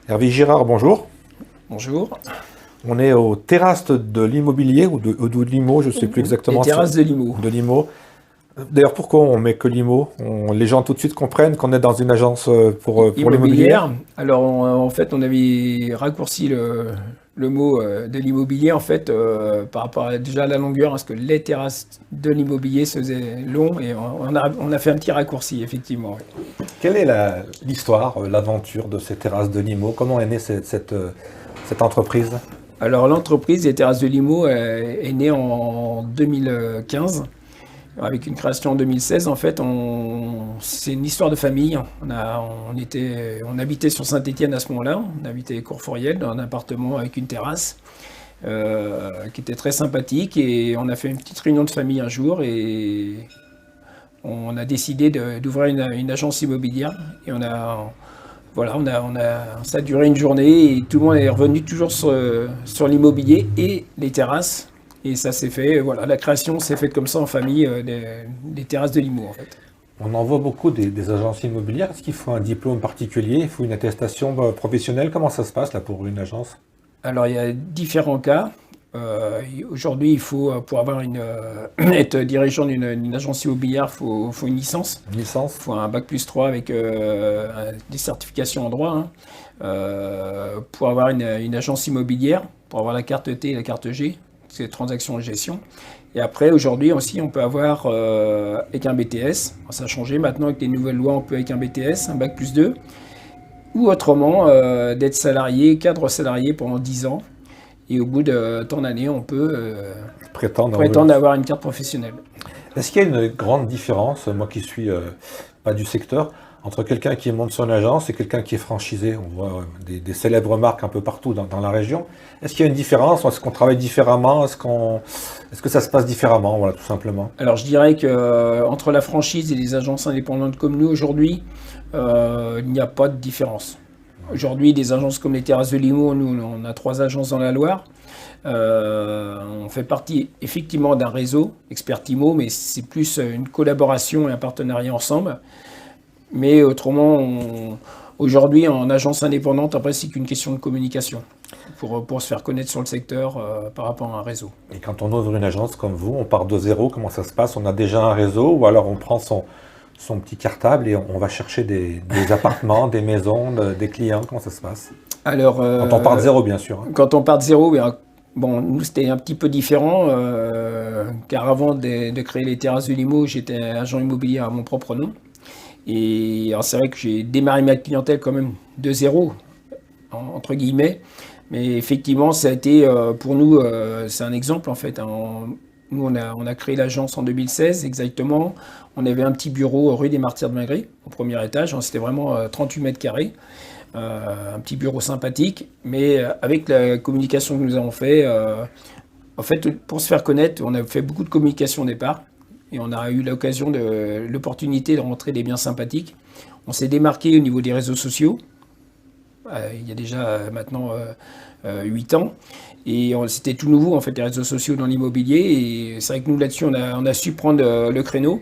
Hervé Girard, bonjour. Bonjour. On est aux terrasses de l'immobilier ou de l'IMO, je ne sais plus Les exactement. terrasses de Limoux. De l'IMO. D'ailleurs, pourquoi on met que l'IMO? Les gens tout de suite comprennent qu'on est dans une agence pour l'immobilier. Immobilière. Alors, en fait, on avait raccourci le mot de l'immobilier, en fait, par rapport déjà à la longueur, parce que les terrasses de l'immobilier se faisaient long, et on a fait un petit raccourci, effectivement. Oui. Quelle est l'histoire, l'aventure de ces terrasses de l'IMO? Comment est née cette entreprise? Alors, l'entreprise des terrasses de Limoux est née en 2015. Avec une création en 2016, en fait, c'est une histoire de famille. On habitait sur Saint-Étienne à ce moment-là. On habitait Courfouriel, dans un appartement avec une terrasse qui était très sympathique. Et on a fait une petite réunion de famille un jour et on a décidé d'ouvrir une agence immobilière. Et voilà, ça a duré une journée et tout le monde est revenu toujours sur l'immobilier et les terrasses. Et ça s'est fait, voilà, la création s'est faite comme ça en famille des terrasses de Limoux en fait. On en voit beaucoup des agences immobilières. Est-ce qu'il faut un diplôme particulier? Il faut une attestation professionnelle? Comment ça se passe là pour une agence? Alors il y a différents cas. Aujourd'hui, il faut, pour être dirigeant d'une agence immobilière, faut une licence. Une licence? Il faut un bac plus 3 avec des certifications en droit, hein. Pour avoir une agence immobilière, pour avoir la carte T et la carte G, c'est transactions de gestion. Et après, aujourd'hui aussi, on peut avoir avec un BTS. Ça a changé maintenant avec les nouvelles lois, on peut avec un BTS, un bac plus 2. Ou autrement, d'être salarié, cadre salarié pendant 10 ans. Et au bout de tant d'années, on peut prétendre avoir une carte professionnelle. Est-ce qu'il y a une grande différence, moi qui suis pas du secteur, entre quelqu'un qui monte son agence et quelqu'un qui est franchisé? On voit des célèbres marques un peu partout dans la région. Est-ce qu'il y a une différence? Est-ce qu'on travaille différemment? Est-ce que ça se passe différemment? Voilà, tout simplement. Alors je dirais que entre la franchise et les agences indépendantes comme nous aujourd'hui, il n'y a pas de différence. Aujourd'hui, des agences comme les Terrasses de Limoux, nous on a 3 agences dans la Loire. On fait partie effectivement d'un réseau, Expertimo, mais c'est plus une collaboration et un partenariat ensemble. Mais autrement, aujourd'hui, en agence indépendante, après, c'est qu'une question de communication pour se faire connaître sur le secteur par rapport à un réseau. Et quand on ouvre une agence comme vous, on part de zéro, comment ça se passe? On a déjà un réseau ou alors on prend son petit cartable et on va chercher des appartements, des maisons, des clients? Comment ça se passe? Alors, Quand on part de zéro, bien sûr, hein. quand on part de zéro, bien, bon, nous, c'était un petit peu différent, car avant de créer les Terrasses de Limoux, j'étais agent immobilier à mon propre nom. Et alors, c'est vrai que j'ai démarré ma clientèle quand même de zéro, entre guillemets. Mais effectivement, ça a été pour nous, c'est un exemple en fait, hein. Nous, on a créé l'agence en 2016 exactement. On avait un petit bureau rue des Martyrs de Mingry, au premier étage. C'était vraiment 38 mètres carrés. Un petit bureau sympathique. Mais avec la communication que nous avons fait, en fait, pour se faire connaître, on a fait beaucoup de communication au départ. Et on a eu l'opportunité de rentrer des biens sympathiques. On s'est démarqué au niveau des réseaux sociaux. Il y a déjà maintenant 8 ans. Et c'était tout nouveau, en fait, les réseaux sociaux dans l'immobilier. Et c'est vrai que nous, là-dessus, on a su prendre le créneau.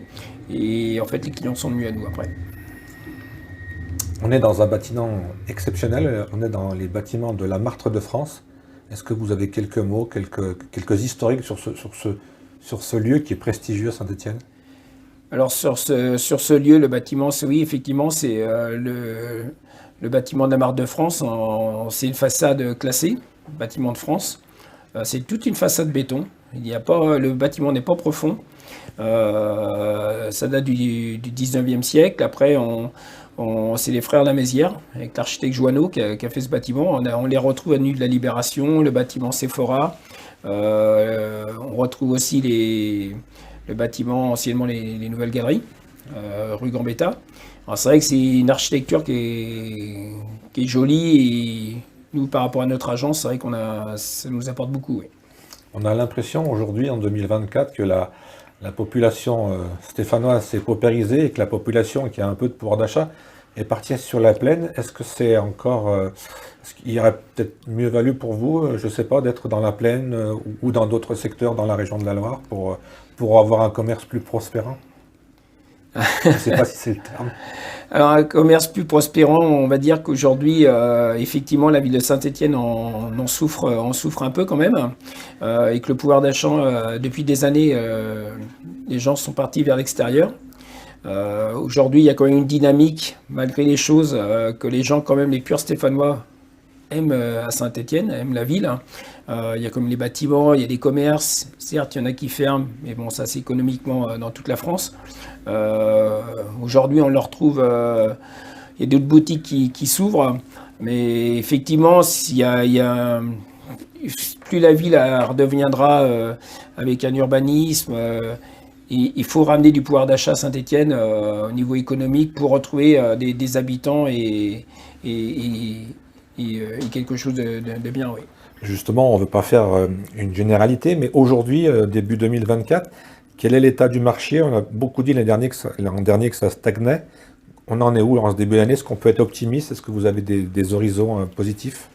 Et en fait, les clients sont venus à nous après. On est dans un bâtiment exceptionnel, on est dans les bâtiments de la Martre de France. Est-ce que vous avez quelques mots, quelques historiques sur ce lieu qui est prestigieux à Saint-Étienne? Alors, sur ce lieu, le bâtiment, oui, effectivement, c'est le bâtiment de la Martre de France. C'est une façade classée, bâtiment de France. C'est toute une façade béton. Le bâtiment n'est pas profond. Ça date du 19e siècle. Après, c'est les frères Lamézière, avec l'architecte Joanneau qui a fait ce bâtiment. On les retrouve à Avenue de la Libération, le bâtiment Sephora. On retrouve aussi le bâtiment, anciennement les Nouvelles Galeries, rue Gambetta. Alors c'est vrai que c'est une architecture qui est jolie et nous, par rapport à notre agence, c'est vrai ça nous apporte beaucoup. Oui. On a l'impression aujourd'hui, en 2024, que la population stéphanoise s'est paupérisée et que la population qui a un peu de pouvoir d'achat est partie sur la plaine. Est-ce que c'est encore... est-ce qu'il aurait peut-être mieux valu pour vous, je ne sais pas, d'être dans la plaine ou dans d'autres secteurs dans la région de la Loire pour avoir un commerce plus prospérant? Je ne sais pas si c'est le terme. Alors, un commerce plus prospérant, on va dire qu'aujourd'hui, effectivement, la ville de Saint-Étienne en souffre un peu quand même, et que le pouvoir d'achat, depuis des années, les gens sont partis vers l'extérieur. Aujourd'hui, il y a quand même une dynamique, malgré les choses, que les gens, quand même, les purs Stéphanois, aiment à Saint-Étienne, aiment la ville. Il y a comme les bâtiments, il y a des commerces. Certes, il y en a qui ferment, mais bon, ça c'est économiquement dans toute la France. Aujourd'hui, on le retrouve. Il y a d'autres boutiques qui s'ouvrent, mais effectivement, plus la ville redeviendra avec un urbanisme. Il faut ramener du pouvoir d'achat à Saint-Étienne au niveau économique pour retrouver des habitants et quelque chose de bien, oui. Justement, on ne veut pas faire une généralité, mais aujourd'hui, début 2024, quel est l'état du marché? On a beaucoup dit l'an dernier que ça stagnait. On en est où en ce début d'année? Est-ce qu'on peut être optimiste? Est-ce que vous avez des horizons positifs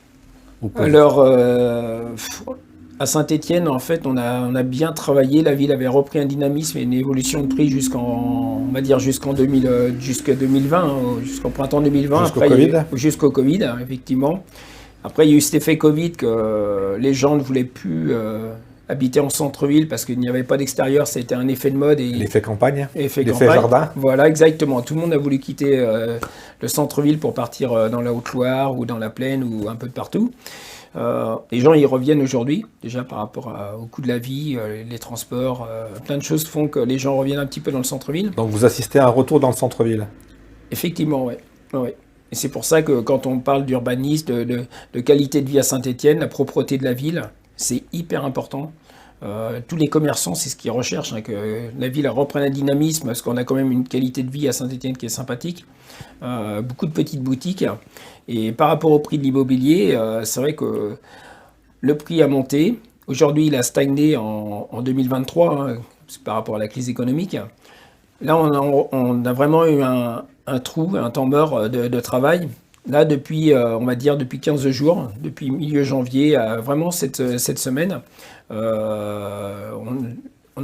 ou positifs? Alors, à Saint-Étienne, en fait, on a bien travaillé. La ville avait repris un dynamisme et une évolution de prix on va dire jusqu'à 2020, hein, jusqu'au printemps 2020. Jusqu'au Covid? Jusqu'au Covid, hein, effectivement. Après, il y a eu cet effet Covid que les gens ne voulaient plus habiter en centre-ville parce qu'il n'y avait pas d'extérieur. C'était un effet de mode. L'effet campagne? L'effet jardin? Voilà, exactement. Tout le monde a voulu quitter le centre-ville pour partir dans la Haute-Loire ou dans la Plaine ou un peu de partout. Les gens y reviennent aujourd'hui, déjà par rapport au coût de la vie, les transports, plein de choses font que les gens reviennent un petit peu dans le centre-ville. Donc vous assistez à un retour dans le centre-ville? Effectivement, oui. Ouais. Et c'est pour ça que quand on parle d'urbanisme, de qualité de vie à Saint-Étienne, la propreté de la ville, c'est hyper important. Tous les commerçants, c'est ce qu'ils recherchent, hein, que la ville reprenne un dynamisme, parce qu'on a quand même une qualité de vie à Saint-Étienne qui est sympathique. Beaucoup de petites boutiques. Et par rapport au prix de l'immobilier, c'est vrai que le prix a monté. Aujourd'hui, il a stagné en 2023, hein, par rapport à la crise économique. Là, on a vraiment eu un trou, un temps mort de travail. Là, on va dire depuis 15 jours, depuis milieu janvier, vraiment cette semaine, on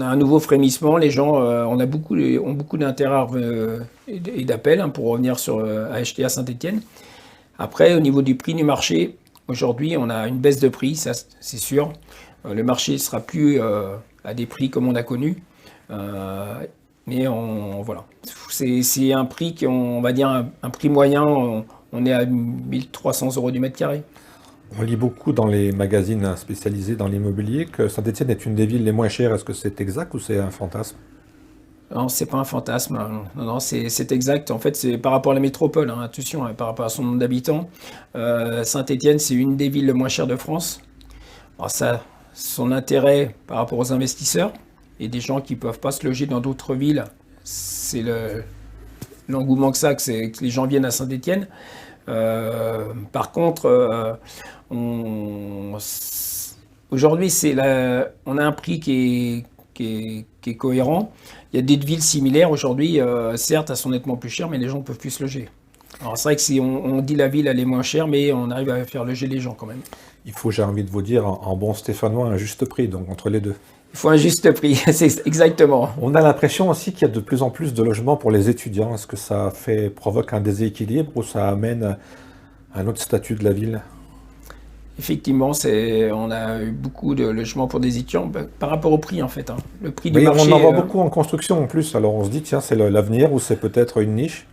a un nouveau frémissement. Les gens ont beaucoup d'intérêt et d'appels, hein, pour revenir à acheter à Saint-Étienne. Après, au niveau du prix du marché, aujourd'hui, on a une baisse de prix, ça c'est sûr. Le marché ne sera plus à des prix comme on a connu. Mais voilà. C'est un prix on va dire un prix moyen, on est à 1300 € du mètre carré. On lit beaucoup dans les magazines spécialisés dans l'immobilier que Saint-Étienne est une des villes les moins chères. Est-ce que c'est exact ou c'est un fantasme? Non, c'est pas un fantasme. Non, c'est exact. En fait, c'est par rapport à la métropole, hein, attention, hein, par rapport à son nombre d'habitants. Saint-Étienne, c'est une des villes les moins chères de France. Alors ça, son intérêt par rapport aux investisseurs et des gens qui ne peuvent pas se loger dans d'autres villes, c'est l'engouement que les gens viennent à Saint-Étienne. Par contre, aujourd'hui, on a un prix qui est cohérent. Il y a des villes similaires aujourd'hui, certes, elles sont nettement plus chères, mais les gens ne peuvent plus se loger. Alors c'est vrai que si on dit la ville elle est moins chère, mais on arrive à faire loger les gens quand même. Il faut, j'ai envie de vous dire, en bon stéphanois, un juste prix, donc entre les deux. Il faut un juste prix, c'est exactement. On a l'impression aussi qu'il y a de plus en plus de logements pour les étudiants. Est-ce que ça provoque un déséquilibre ou ça amène un autre statut de la ville? Effectivement, on a eu beaucoup de logements pour des étudiants par rapport au prix en fait, hein. Le prix du Oui, marché. on en voit beaucoup en construction en plus. Alors on se dit, tiens, c'est l'avenir ou c'est peut-être une niche?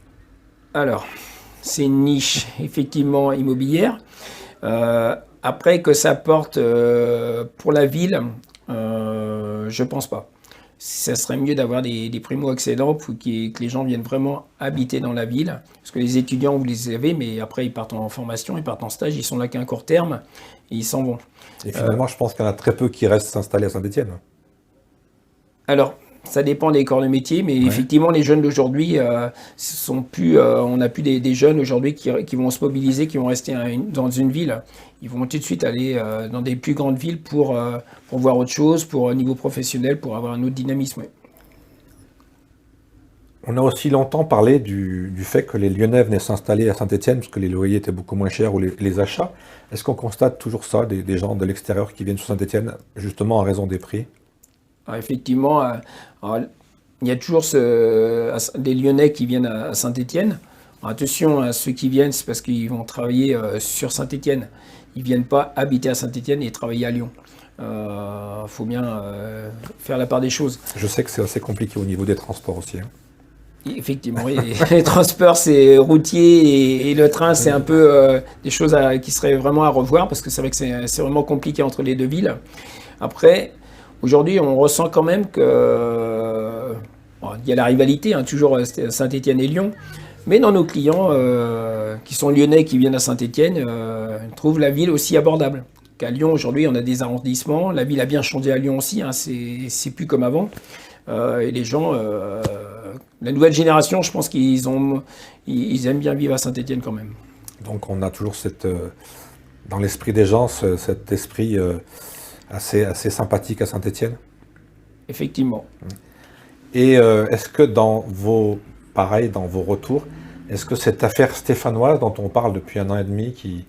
Alors, c'est une niche effectivement immobilière. Après que ça porte pour la ville, je pense pas. Ça serait mieux d'avoir des primo-accédants pour que les gens viennent vraiment habiter dans la ville. Parce que les étudiants, vous les avez, mais après ils partent en formation, ils partent en stage, ils sont là qu'un court terme et ils s'en vont. Et finalement, je pense qu'il y en a très peu qui restent s'installer à Saint-Étienne. Alors, ça dépend des corps de métier, mais effectivement, les jeunes d'aujourd'hui on n'a plus des jeunes aujourd'hui qui vont se mobiliser, qui vont rester dans une ville. Ils vont tout de suite aller dans des plus grandes villes pour voir autre chose, pour un niveau professionnel, pour avoir un autre dynamisme. Ouais. On a aussi longtemps parlé du fait que les Lyonnais venaient s'installer à Saint-Étienne parce que les loyers étaient beaucoup moins chers ou les achats. Est-ce qu'on constate toujours ça, des gens de l'extérieur qui viennent sur Saint-Étienne, justement en raison des prix? Alors, effectivement, il y a toujours des Lyonnais qui viennent à Saint-Étienne. Attention, à ceux qui viennent, c'est parce qu'ils vont travailler sur Saint-Étienne. Ils ne viennent pas habiter à Saint-Étienne et travailler à Lyon. Faut bien faire la part des choses. Je sais que c'est assez compliqué au niveau des transports aussi. Hein. Effectivement, oui, les transports, c'est routier et le train, c'est un peu des choses qui seraient vraiment à revoir parce que c'est vrai que c'est vraiment compliqué entre les deux villes. Après, aujourd'hui, on ressent quand même que bon, il y a la rivalité, hein, toujours Saint-Étienne et Lyon, mais dans nos clients qui sont lyonnais, qui viennent à Saint-Étienne, trouvent la ville aussi abordable. Qu'à Lyon, aujourd'hui, on a des arrondissements. La ville a bien changé à Lyon aussi, hein, c'est plus comme avant. Et les gens, la nouvelle génération, je pense ils aiment bien vivre à Saint-Étienne quand même. Donc on a toujours dans l'esprit des gens cet esprit assez sympathique à Saint-Étienne. Effectivement. Et est-ce que dans vos retours, est-ce que cette affaire stéphanoise dont on parle depuis 1 an et demi, qui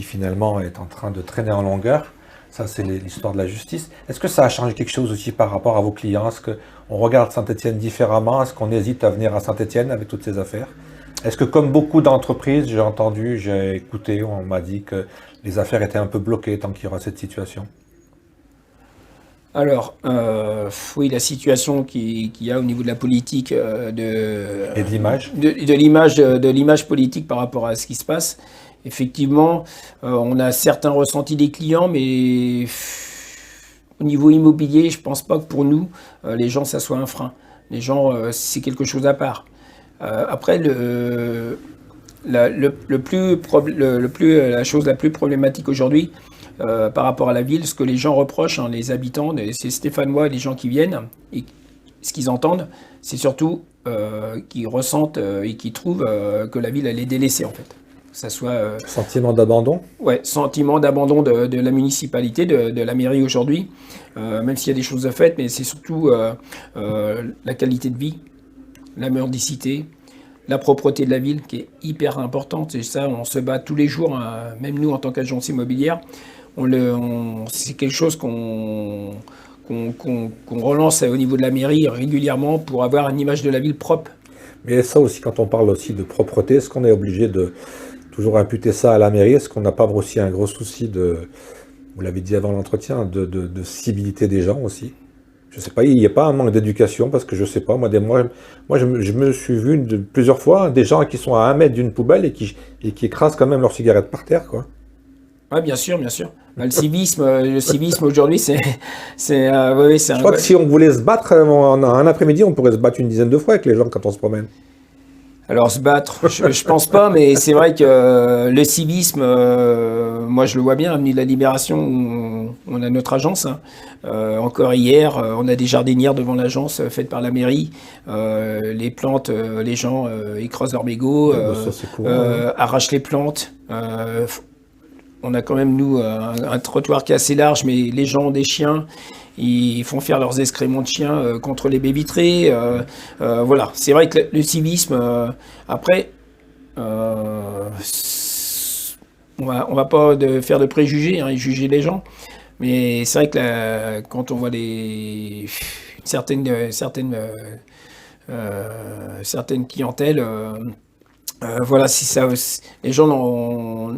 finalement est en train de traîner en longueur, ça c'est l'histoire de la justice, est-ce que ça a changé quelque chose aussi par rapport à vos clients? Est-ce qu'on regarde Saint-Étienne différemment? Est-ce qu'on hésite à venir à Saint-Étienne avec toutes ces affaires? Est-ce que comme beaucoup d'entreprises, j'ai écouté, on m'a dit que les affaires étaient un peu bloquées tant qu'il y aura cette situation? Alors, oui, la situation qu'il y a au niveau de la politique, Et de l'image? de l'image politique par rapport à ce qui se passe, effectivement, on a certains ressentis des clients, mais au niveau immobilier, je pense pas que pour nous, les gens, ça soit un frein. Les gens, c'est quelque chose à part. Après, la chose la plus problématique aujourd'hui, par rapport à la ville, ce que les gens reprochent, hein, les habitants, ces Stéphanois, les gens qui viennent, et ce qu'ils entendent, c'est surtout qu'ils ressentent et qu'ils trouvent que la ville, elle est délaissée en fait. Que ça soit, Sentiment d'abandon? ouais, sentiment d'abandon de la municipalité, de la mairie aujourd'hui, même s'il y a des choses faites, mais c'est surtout la qualité de vie, la mendicité, la propreté de la ville qui est hyper importante. Et ça, on se bat tous les jours, hein, même nous en tant qu'agence immobilière. C'est quelque chose qu'on relance au niveau de la mairie régulièrement pour avoir une image de la ville propre. Mais ça aussi, quand on parle aussi de propreté, est-ce qu'on est obligé de toujours imputer ça à la mairie? Est-ce qu'on n'a pas aussi un gros souci vous l'avez dit avant l'entretien, de civilité des gens aussi? Je sais pas, il n'y a pas un manque d'éducation parce que je sais pas, moi je me suis vu plusieurs fois des gens qui sont à 1 mètre d'une poubelle et qui écrasent quand même leurs cigarettes par terre, quoi. Oui, bien sûr, bien sûr. Le civisme aujourd'hui, c'est oui, c'est Je crois que si on voulait se battre en un après-midi, on pourrait se battre une dizaine de fois avec les gens quand on se promène. Alors se battre, je pense pas, mais c'est vrai que le civisme, moi je le vois bien, avenue de la Libération, où on a notre agence. Hein. Encore hier, on a des jardinières devant l'agence faites par la mairie. Les plantes, les gens écrasent leurs mégots, Ça, c'est courant, arrachent les plantes. On a quand même, nous, un trottoir qui est assez large, mais les gens ont des chiens. Ils font faire leurs excréments de chiens contre les baies vitrées. Voilà, c'est vrai que le civisme, après, on va pas faire de préjugés et juger les gens, mais c'est vrai que quand on voit certaines clientèles, voilà, si ça, les gens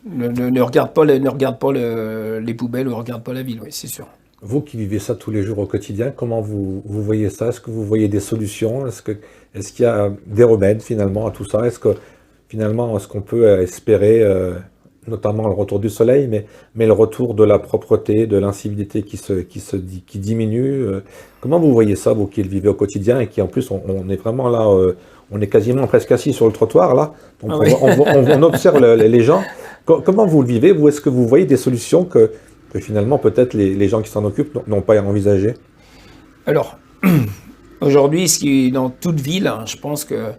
ne regardent pas, les poubelles ou ne regardent pas la ville, oui, c'est sûr. Vous qui vivez ça tous les jours au quotidien, comment vous voyez ça? Est-ce que vous voyez des solutions? Est-ce qu'il y a des remèdes finalement à tout ça? Est-ce qu'on peut espérer, notamment le retour du soleil, mais le retour de la propreté, de l'incivilité qui diminue? Comment vous voyez ça, vous qui le vivez au quotidien et qui en plus, on est vraiment là, on est quasiment presque assis sur le trottoir là, donc Ah oui. on observe les gens. Comment vous le vivez? Vous, est-ce que vous voyez des solutions que finalement peut-être les gens qui s'en occupent n'ont pas envisagées? Alors, aujourd'hui, dans toute ville, hein, je pense que,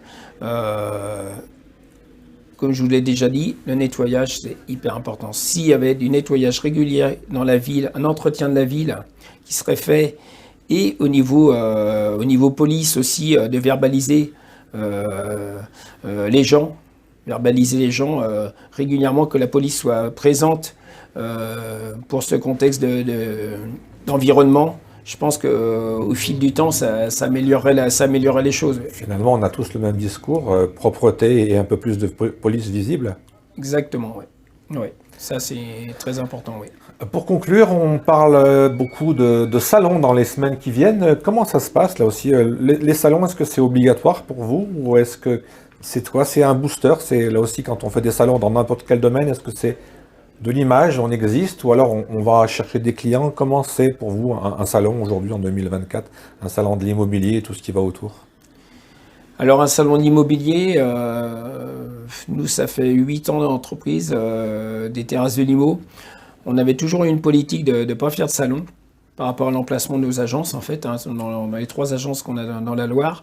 comme je vous l'ai déjà dit, le nettoyage, c'est hyper important. S'il y avait du nettoyage régulier dans la ville, un entretien de la ville qui serait fait, et au niveau police aussi, de verbaliser les gens, régulièrement, que la police soit présente pour ce contexte d'environnement, je pense qu'au fil du temps, ça améliorerait les choses. Finalement, on a tous le même discours, propreté et un peu plus de police visible. Exactement, oui. Ouais. Ça, c'est très important, oui. Pour conclure, on parle beaucoup de salons dans les semaines qui viennent. Comment ça se passe là aussi? Les salons, est-ce que c'est obligatoire pour vous ou est-ce que c'est quoi? C'est un booster? C'est là aussi quand on fait des salons dans n'importe quel domaine, est-ce que c'est de l'image, on existe ou alors on va chercher des clients? Comment c'est pour vous un salon aujourd'hui en 2024, un salon de l'immobilier et tout ce qui va autour? Alors, un salon d'immobilier, nous, ça fait 8 ans d'entreprise, des terrasses de limo. On avait toujours eu une politique de ne pas faire de salon par rapport à l'emplacement de nos agences, en fait, hein, dans les 3 agences qu'on a dans la Loire.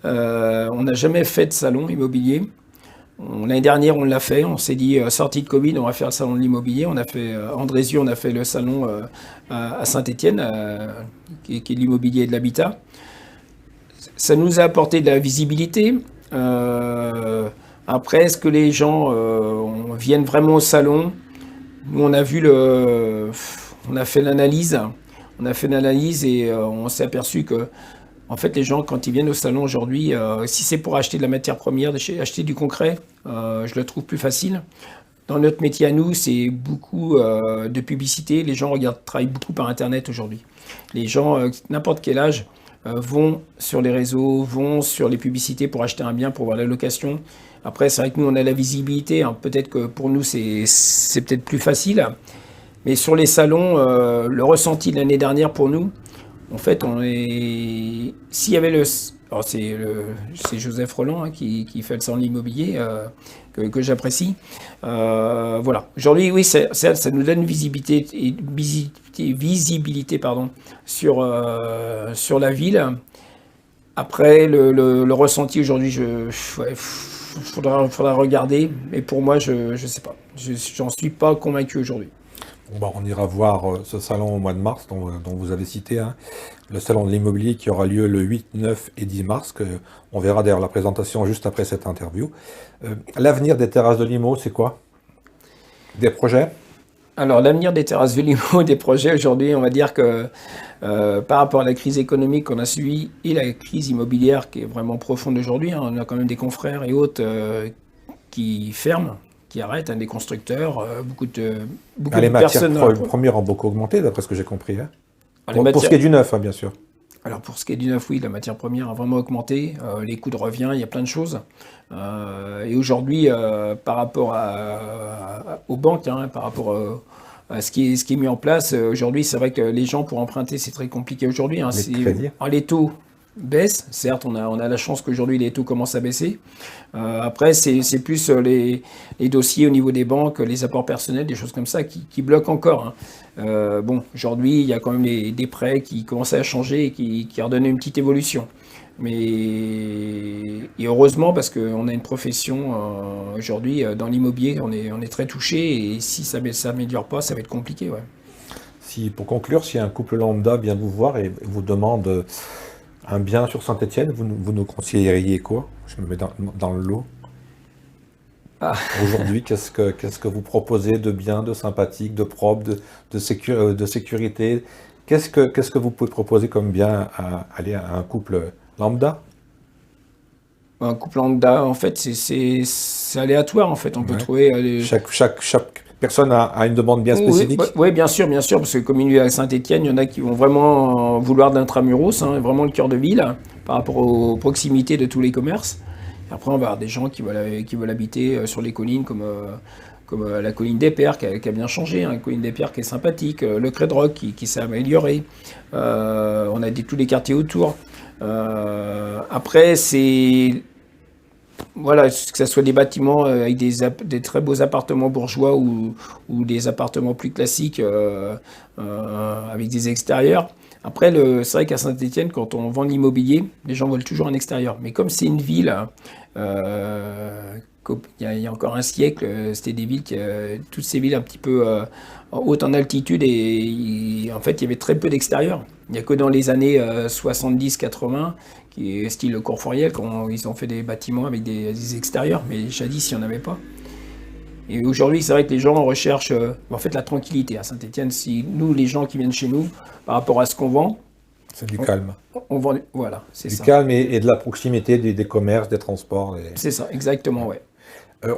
On n'a jamais fait de salon immobilier. L'année dernière, on l'a fait. On s'est dit, sortie de Covid, on va faire le salon de l'immobilier. On a fait, Andrézieux, on a fait le salon à Saint-Étienne, qui est de l'immobilier et de l'habitat. Ça nous a apporté de la visibilité. Après, est-ce que les gens viennent vraiment au salon? Nous, on a fait l'analyse. On a fait l'analyse et on s'est aperçu que, en fait, les gens, quand ils viennent au salon aujourd'hui, si c'est pour acheter de la matière première, acheter du concret, je le trouve plus facile. Dans notre métier à nous, c'est beaucoup de publicité. Les gens travaillent beaucoup par Internet aujourd'hui. Les gens, n'importe quel âge, vont sur les réseaux, vont sur les publicités pour acheter un bien, pour voir la location. Après, c'est vrai que nous, on a la visibilité. Hein. Peut-être que pour nous, c'est peut-être plus facile. Mais sur les salons, le ressenti de l'année dernière pour nous, en fait, s'il y avait alors c'est Joseph Roland hein, qui fait le salon de l'immobilier que j'apprécie. Voilà. Aujourd'hui, oui, ça nous donne une visibilité pardon, sur la ville. Après, le ressenti aujourd'hui, faudra regarder. Mais pour moi, je sais pas. J'en suis pas convaincu aujourd'hui. Bon, bah, on ira voir ce salon au mois de mars dont vous avez cité, hein, le salon de l'immobilier qui aura lieu le 8, 9 et 10 mars. On verra d'ailleurs la présentation juste après cette interview. L'avenir des terrasses de limo, c'est quoi? Des projets? Alors, l'avenir des terrasses de limo, des projets aujourd'hui, on va dire que par rapport à la crise économique qu'on a subie et la crise immobilière qui est vraiment profonde aujourd'hui, hein, on a quand même des confrères et autres qui ferment, qui arrêtent, hein, des constructeurs, beaucoup de Les matières personnes. premières ont beaucoup augmenté, d'après ce que j'ai compris. Hein. Alors, Pour ce qui est du neuf, hein, bien sûr. Alors pour ce qui est du neuf, oui, la matière première a vraiment augmenté, les coûts de revient, il y a plein de choses. Et aujourd'hui, par rapport aux banques, hein, par rapport à ce qui est mis en place, aujourd'hui, c'est vrai que les gens pour emprunter, c'est très compliqué aujourd'hui. Hein. Les crédits. Les taux baissent, certes, on a la chance qu'aujourd'hui les taux commencent à baisser. Après, c'est plus les dossiers au niveau des banques, les apports personnels, des choses comme ça qui bloquent encore. Hein. Bon, aujourd'hui, il y a quand même des prêts qui commencent à changer et qui redonnent une petite évolution. Et heureusement, parce qu'on a une profession aujourd'hui dans l'immobilier, on est très touché et si ça ne s'améliore pas, ça va être compliqué. Ouais. Pour conclure, si un couple lambda vient vous voir et vous demande un bien sur Saint-Étienne, vous nous conseilleriez quoi? Je me mets dans le lot. Ah. Aujourd'hui, qu'est-ce que vous proposez de bien, de sympathique, de propre, de sécurité? Qu'est-ce que vous pouvez proposer comme bien à un couple lambda? Un couple lambda, en fait, c'est aléatoire. En fait, on peut trouver. Chaque personne a une demande bien spécifique. Oui, bien sûr, parce que comme il y a à Saint-Étienne, il y en a qui vont vraiment vouloir de l'intramuros, hein, vraiment le cœur de ville, hein, par rapport aux proximités de tous les commerces. Et après, on va avoir des gens qui veulent habiter sur les collines, comme la colline des Pères, qui a bien changé, hein, la colline des Pères qui est sympathique, le Crédroc qui s'est amélioré. On a tous les quartiers autour. Après, c'est... Voilà, que ce soit des bâtiments avec des très beaux appartements bourgeois ou des appartements plus classiques avec des extérieurs. Après, c'est vrai qu'à Saint-Étienne, quand on vend l'immobilier, les gens veulent toujours un extérieur. Mais comme c'est une ville, il y a encore un siècle, c'était des villes, toutes ces villes un petit peu hautes en altitude et en fait, il y avait très peu d'extérieur. Il n'y a que dans les années 70-80, qui est style Courforiel, quand ils ont fait des bâtiments avec des extérieurs, mais jadis, il n'y en avait pas. Et aujourd'hui, c'est vrai que les gens recherchent en fait la tranquillité à Saint-Étienne. Si nous, les gens qui viennent chez nous, par rapport à ce qu'on vend, C'est du calme. On vend, voilà, c'est Du ça. calme et de la proximité des commerces, des transports. C'est ça, exactement, ouais.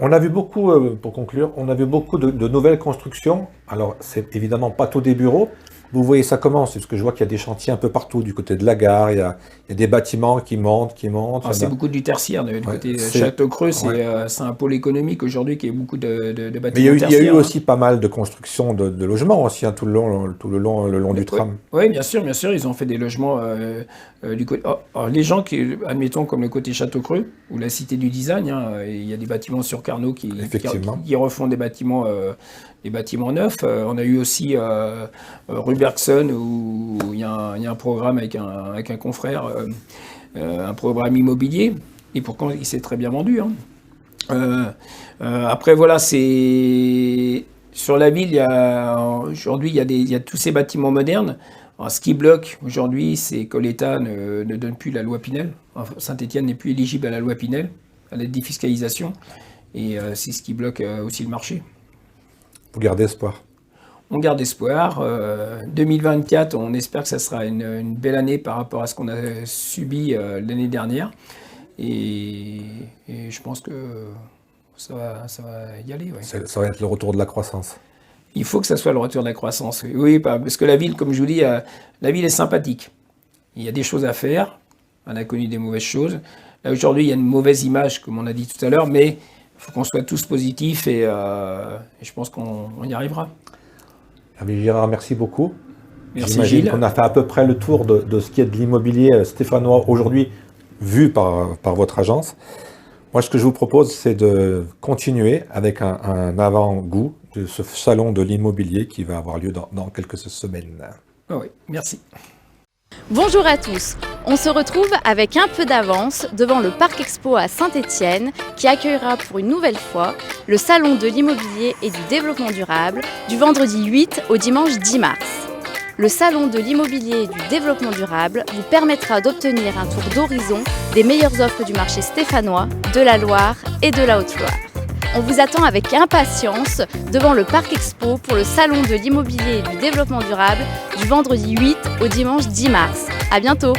On a vu beaucoup, pour conclure, on a vu beaucoup de nouvelles constructions. Alors, c'est évidemment pas tous des bureaux. Vous voyez ça comment? C'est parce que je vois qu'il y a des chantiers un peu partout, du côté de la gare, il y a des bâtiments qui montent. Ah, c'est beaucoup du tertiaire, du Ouais, côté c'est- Château-Creux, ouais. c'est un pôle économique aujourd'hui qui a beaucoup de Mais bâtiments il y a eu tertiaires. aussi pas mal de constructions de logements aussi, hein, tout le long du tram. Oui, bien sûr, ils ont fait des logements du côté. Les gens qui, admettons, comme le côté Château-Creux ou la Cité du Design, hein, il y a des bâtiments sur Carnot Effectivement. qui refont des bâtiments neufs. On a eu aussi rue Bergson où il y a un programme avec un confrère, un programme immobilier, et pourtant il s'est très bien vendu, hein. Après, voilà, c'est sur la ville. Aujourd'hui, il y a tous ces bâtiments modernes. Alors, ce qui bloque aujourd'hui, c'est que l'État ne donne plus la loi Pinel. Enfin, Saint-Étienne n'est plus éligible à la loi Pinel, à la défiscalisation, et c'est ce qui bloque aussi le marché. Vous gardez espoir. On garde espoir. 2024, on espère que ça sera une belle année par rapport à ce qu'on a subi l'année dernière. Et je pense que ça va y aller. Ouais. Ça va être le retour de la croissance. Il faut que ça soit le retour de la croissance. Oui, parce que la ville, comme je vous dis, la ville est sympathique. Il y a des choses à faire. On a connu des mauvaises choses. Là, aujourd'hui, il y a une mauvaise image, comme on a dit tout à l'heure, mais il faut qu'on soit tous positifs et je pense qu'on y arrivera. Hervé Girard, merci beaucoup. Merci J'imagine Gilles. qu'on a fait à peu près le tour de ce qui est de l'immobilier stéphanois aujourd'hui, vu par votre agence. Moi, ce que je vous propose, c'est de continuer avec un avant-goût de ce salon de l'immobilier qui va avoir lieu dans quelques semaines. Ah oui, merci. Bonjour à tous, on se retrouve avec un peu d'avance devant le Parc Expo à Saint-Étienne qui accueillera pour une nouvelle fois le Salon de l'immobilier et du développement durable du vendredi 8 au dimanche 10 mars. Le Salon de l'immobilier et du développement durable vous permettra d'obtenir un tour d'horizon des meilleures offres du marché stéphanois, de la Loire et de la Haute-Loire. On vous attend avec impatience devant le Parc Expo pour le Salon de l'immobilier et du développement durable du vendredi 8 au dimanche 10 mars. À bientôt!